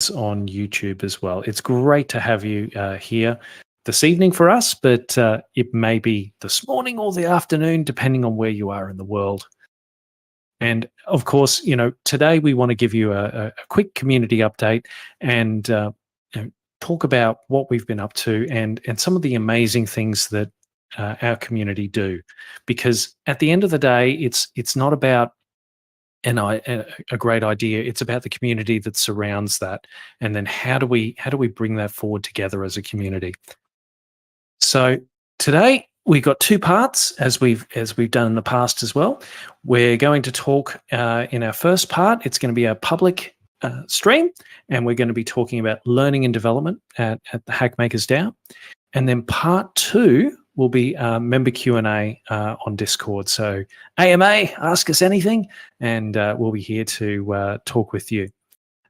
us on YouTube as well. It's great to have you here this evening for us, but it may be this morning or the afternoon, depending on where you are in the world. And of course, today we want to give you a quick community update and talk about what we've been up to and some of the amazing things that our community do. Because at the end of the day, it's not about a great idea. It's about the community that surrounds that, and then how do we bring that forward together as a community. So today we've got two parts, as we've done in the past as well. We're going to talk in our first part. It's going to be a public stream, and we're going to be talking about learning and development at the Hackmakers DAO. And then part two will be member Q&A on Discord. So AMA, ask us anything, and we'll be here to talk with you.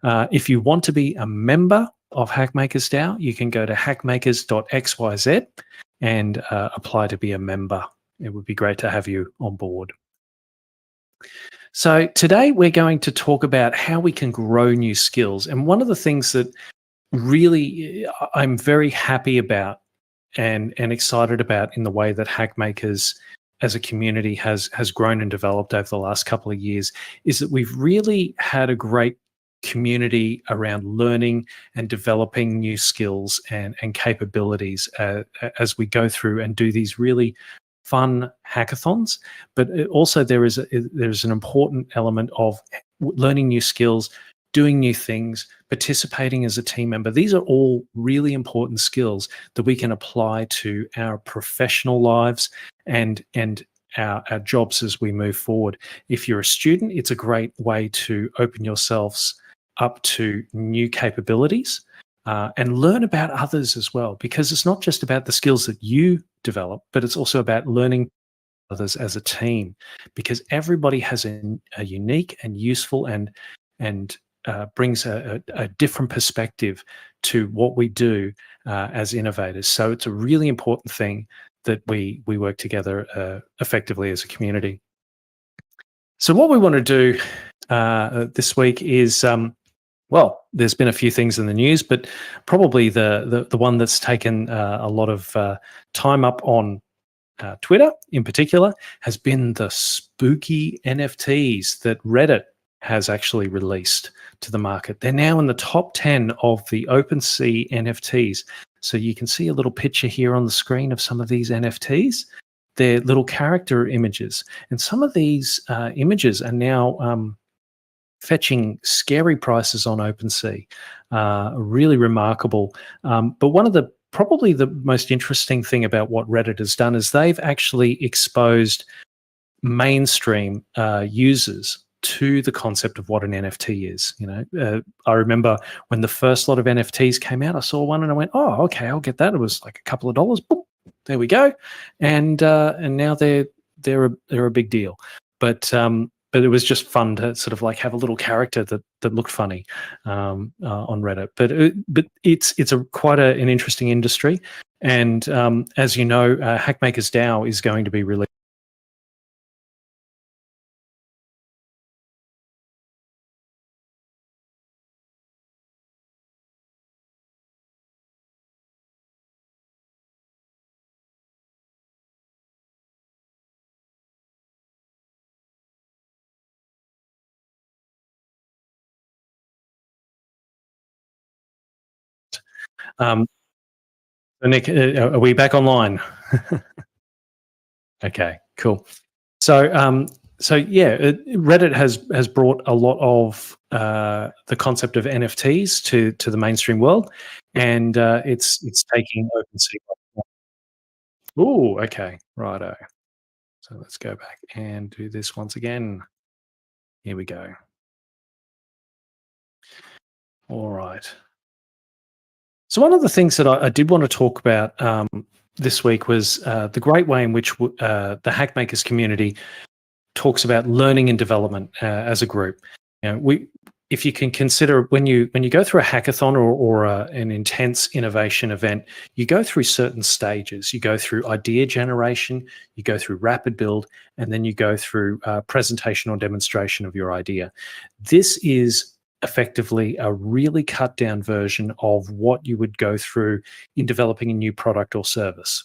If you want to be a member of Hackmakers DAO, you can go to hackmakers.xyz and apply to be a member. It would be great to have you on board. So today we're going to talk about how we can grow new skills. And one of the things that really I'm very happy about and excited about in the way that Hackmakers as a community has grown and developed over the last couple of years is that we've really had a great community around learning and developing new skills and capabilities as we go through and do these really fun hackathons. But also there's an important element of learning new skills, doing new things, participating as a team member. These are all really important skills that we can apply to our professional lives and our jobs as we move forward. If you're a student, it's a great way to open yourselves up to new capabilities and learn about others as well, because it's not just about the skills that you develop, but it's also about learning others as a team, because everybody has a unique and useful and brings a different perspective to what we do as innovators. So it's a really important thing that we work together effectively as a community. So what we want to do this week is, well, there's been a few things in the news, but probably the one that's taken a lot of time up on Twitter in particular has been the spooky NFTs that Reddit has actually released to the market. They're now in the top 10 of the OpenSea NFTs. So you can see a little picture here on the screen of some of these NFTs. They're little character images. And some of these images are now fetching scary prices on OpenSea. Really remarkable. But one of probably the most interesting thing about what Reddit has done is they've actually exposed mainstream users to the concept of what an NFT is. I remember when the first lot of NFTs came out, I saw one and I went, "Oh, okay, I'll get that." It was like a couple of dollars. Boop, there we go, and now they're a big deal. But it was just fun to sort of like have a little character that looked funny on Reddit. But it's quite an interesting industry, and as you know, Hackmakers DAO is going to be released. Nick, are we back online? Okay, cool. So yeah, Reddit has brought a lot of the concept of NFTs to the mainstream world, and it's taking OpenSea. Oh, okay, righto. So let's go back and do this once again. Here we go. All right. So one of the things that I did want to talk about this week was the great way in which the Hackmakers community talks about learning and development as a group. If you can consider when you go through a hackathon or an intense innovation event, you go through certain stages. You go through idea generation, you go through rapid build, and then you go through presentation or demonstration of your idea. This is effectively a really cut down version of what you would go through in developing a new product or service.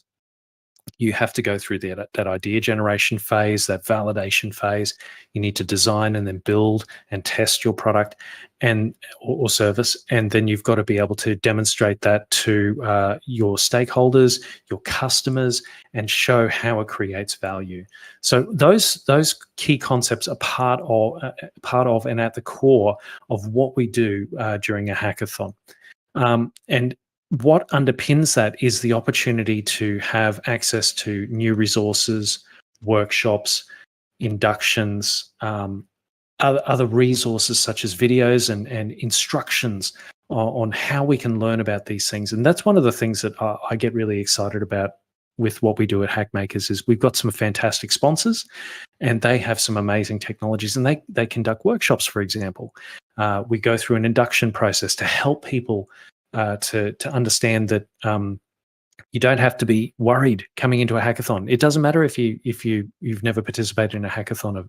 You have to go through that idea generation phase, that validation phase. You need to design and then build and test your product and or service, and then you've got to be able to demonstrate that to your stakeholders, your customers, and show how it creates value. So those key concepts are part of and at the core of what we do during a hackathon. And what underpins that is the opportunity to have access to new resources, workshops, inductions, other resources such as videos and instructions on how we can learn about these things. And that's one of the things that I get really excited about with what we do at Hackmakers is we've got some fantastic sponsors and they have some amazing technologies and they conduct workshops, for example. We go through an induction process to help people to understand that you don't have to be worried coming into a hackathon. It doesn't matter if you've never participated in a hackathon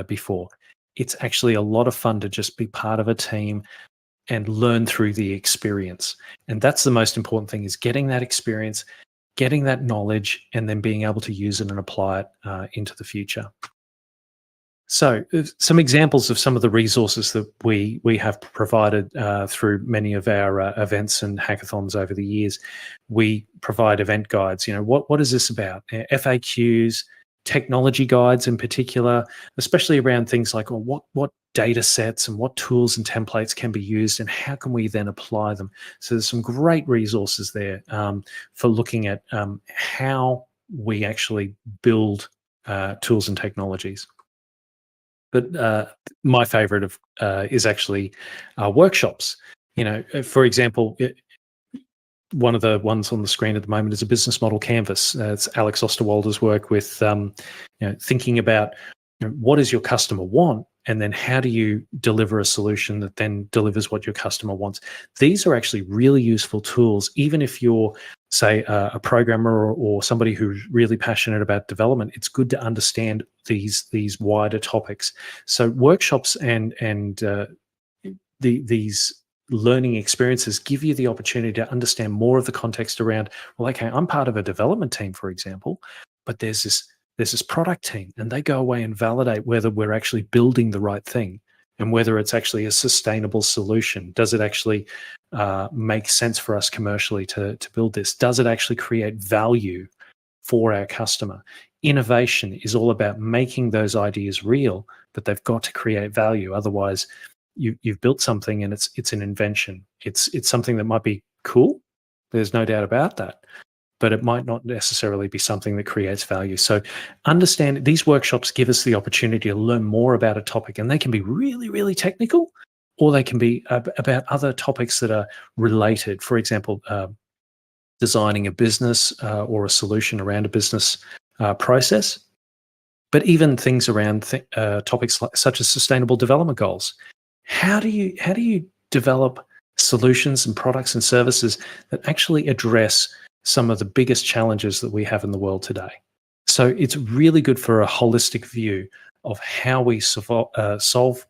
before. It's actually a lot of fun to just be part of a team and learn through the experience. And that's the most important thing: is getting that experience, getting that knowledge, and then being able to use it and apply it into the future. So, some examples of some of the resources that we have provided through many of our events and hackathons over the years. We provide event guides. You know, what is this about? FAQs, technology guides in particular, especially around things like what data sets and what tools and templates can be used, and how can we then apply them. So, there's some great resources there for looking at how we actually build tools and technologies. But my favorite of is actually workshops. You know, for example, one of the ones on the screen at the moment is a business model canvas. It's Alex Osterwalder's work with thinking about what does your customer want, and then how do you deliver a solution that then delivers what your customer wants. These are actually really useful tools, even if you're, say, a programmer or somebody who's really passionate about development. It's good to understand these wider topics. So workshops and these learning experiences give you the opportunity to understand more of the context around, well, okay, I'm part of a development team, for example, but there's this product team, and they go away and validate whether we're actually building the right thing and whether it's actually a sustainable solution. Does it actually make sense for us commercially to build this? Does it actually create value for our customer? Innovation is all about making those ideas real, but they've got to create value. Otherwise, you've built something and it's an invention. It's something that might be cool. There's no doubt about that, but it might not necessarily be something that creates value. So understand these workshops give us the opportunity to learn more about a topic, and they can be really, really technical, or they can be about other topics that are related. For example, designing a business or a solution around a business process, but even things around topics such as sustainable development goals. How do you develop solutions and products and services that actually address some of the biggest challenges that we have in the world today? So it's really good for a holistic view of how we solve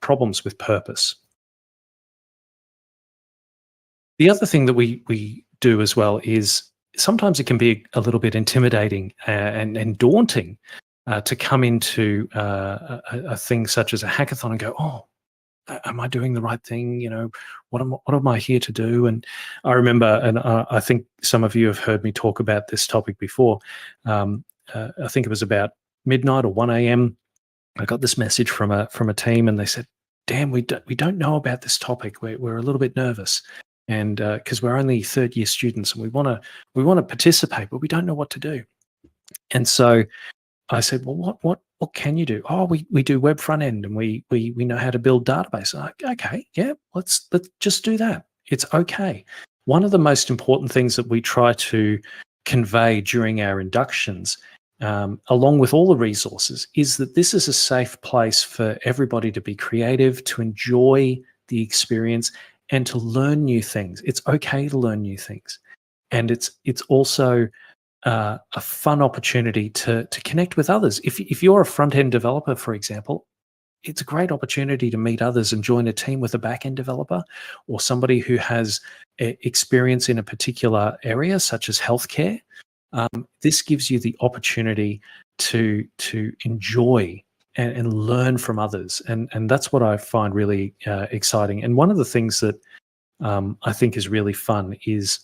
problems with purpose. The other thing that we do as well is sometimes it can be a little bit intimidating and daunting to come into a thing such as a hackathon and go, oh, am I doing the right thing? You know, what am I here to do? And I remember, and I think some of you have heard me talk about this topic before. I think it was about midnight or 1 a.m. I got this message from a team, and they said, "Dan, we don't know about this topic. We're a little bit nervous, and because we're only third year students, and we want to participate, but we don't know what to do." And so I said, well, what can you do? Oh, we do web front end, and we know how to build database. Okay, yeah, let's just do that. It's okay. One of the most important things that we try to convey during our inductions, along with all the resources, is that this is a safe place for everybody to be creative, to enjoy the experience, and to learn new things. It's okay to learn new things, and it's also a fun opportunity to connect with others. If you're a front end developer, for example, it's a great opportunity to meet others and join a team with a back-end developer or somebody who has experience in a particular area, such as healthcare. This gives you the opportunity to enjoy and learn from others, and that's what I find really exciting. And one of the things that I think is really fun is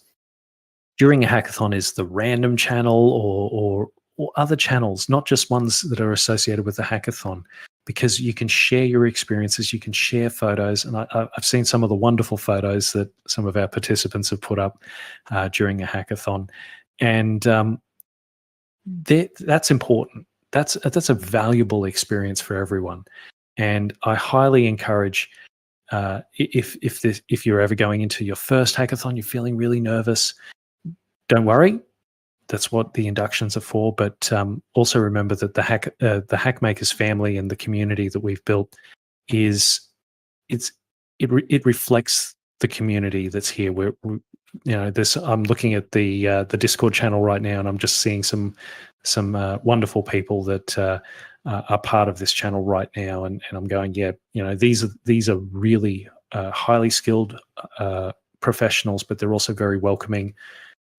during a hackathon is the random channel or other channels, not just ones that are associated with the hackathon, because you can share your experiences, you can share photos, and I've seen some of the wonderful photos that some of our participants have put up during a hackathon, and that's important. That's a valuable experience for everyone, and I highly encourage if you're ever going into your first hackathon, you're feeling really nervous. Don't worry, that's what the inductions are for. But also remember that the Hackmakers family and the community that we've built is it reflects the community that's here. I'm looking at the Discord channel right now, and I'm just seeing some wonderful people that are part of this channel right now, and I'm going, yeah, these are really highly skilled professionals, but they're also very welcoming,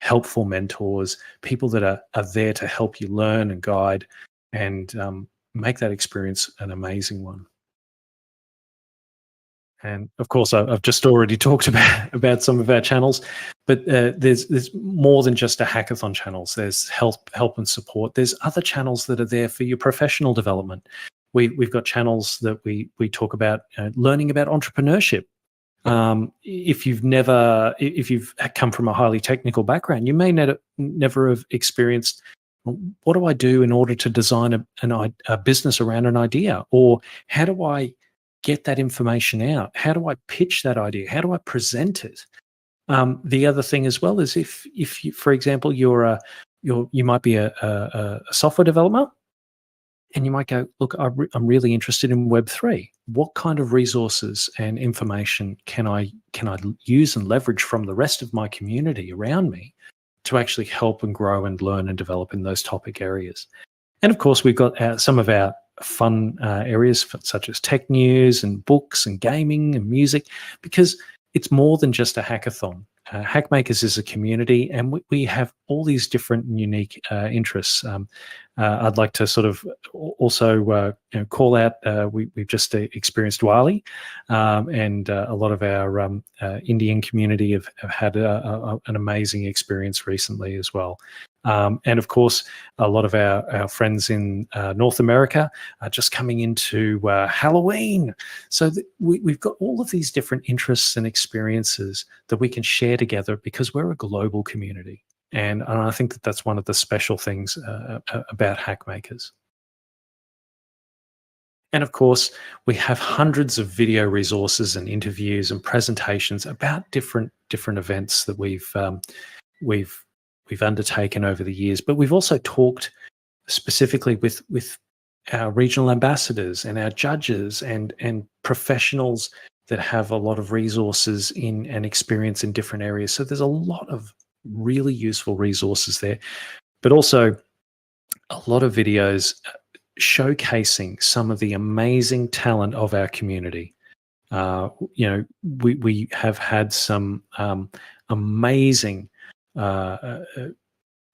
helpful mentors, people that are there to help you learn and guide and make that experience an amazing one. And of course, I've just already talked about some of our channels, but there's more than just a hackathon channels. There's help and support. There's other channels that are there for your professional development. We've got channels that we talk about learning about entrepreneurship. If you've come from a highly technical background, you may never have experienced, what do I do in order to design a business around an idea, or how do I get that information out? How do I pitch that idea? How do I present it? The other thing as well is if you, for example, you might be a software developer, and you might go, look, I'm really interested in Web3. What kind of resources and information can I use and leverage from the rest of my community around me to actually help and grow and learn and develop in those topic areas? And of course, we've got some of our fun areas such as tech news and books and gaming and music, because it's more than just a hackathon. Hackmakers is a community, and we have all these different and unique interests. I'd like to sort of also call out, we've just experienced Diwali, and a lot of our Indian community have had an amazing experience recently as well. And of course, a lot of our friends in North America are just coming into Halloween. So we've got all of these different interests and experiences that we can share together because we're a global community. And I think that that's one of the special things about Hackmakers. And of course, we have hundreds of video resources and interviews and presentations about different events that we've undertaken over the years. But we've also talked specifically with our regional ambassadors and our judges and professionals that have a lot of resources in and experience in different areas. So there's a lot of really useful resources there, but also a lot of videos showcasing some of the amazing talent of our community. We have had some amazing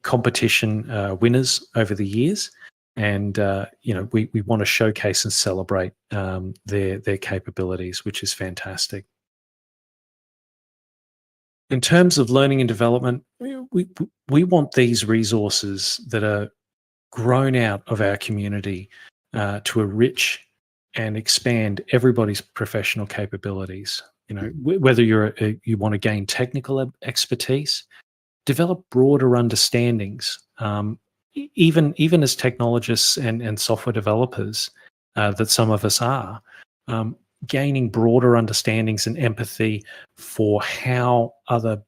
competition winners over the years, and we want to showcase and celebrate their capabilities, which is fantastic. In terms of learning and development, we want these resources that are grown out of our community to enrich and expand everybody's professional capabilities. Whether you want to gain technical expertise, develop broader understandings, even as technologists and software developers that some of us are, gaining broader understandings and empathy for how other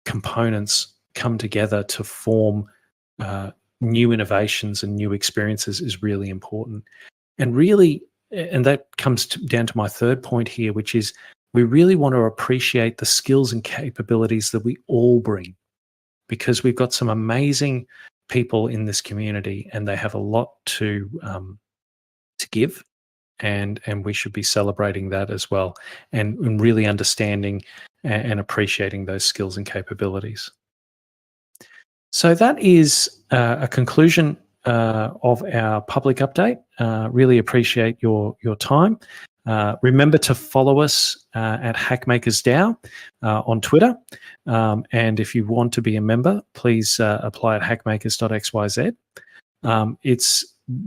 components come together to form new innovations and new experiences is really important. And that comes down to my third point here, which is we really want to appreciate the skills and capabilities that we all bring, because we've got some amazing people in this community and they have a lot to give, and we should be celebrating that as well, and really understanding and appreciating those skills and capabilities. So that is a conclusion of our public update. Really appreciate your time. Remember to follow us at Hackmakers DAO on Twitter. And if you want to be a member, please apply at hackmakers.xyz.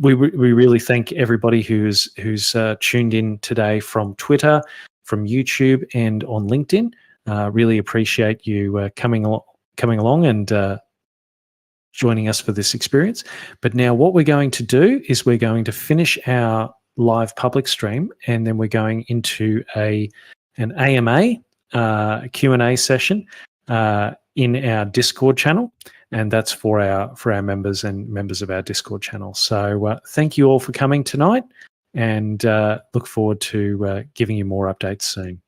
We really thank everybody who's tuned in today from Twitter, from YouTube, and on LinkedIn. Really appreciate you coming along and joining us for this experience. But now what we're going to do is we're going to finish our live public stream, and then we're going into an AMA Q&A session in our Discord channel, and that's for our members and members of our Discord channel. So thank you all for coming tonight, and look forward to giving you more updates soon.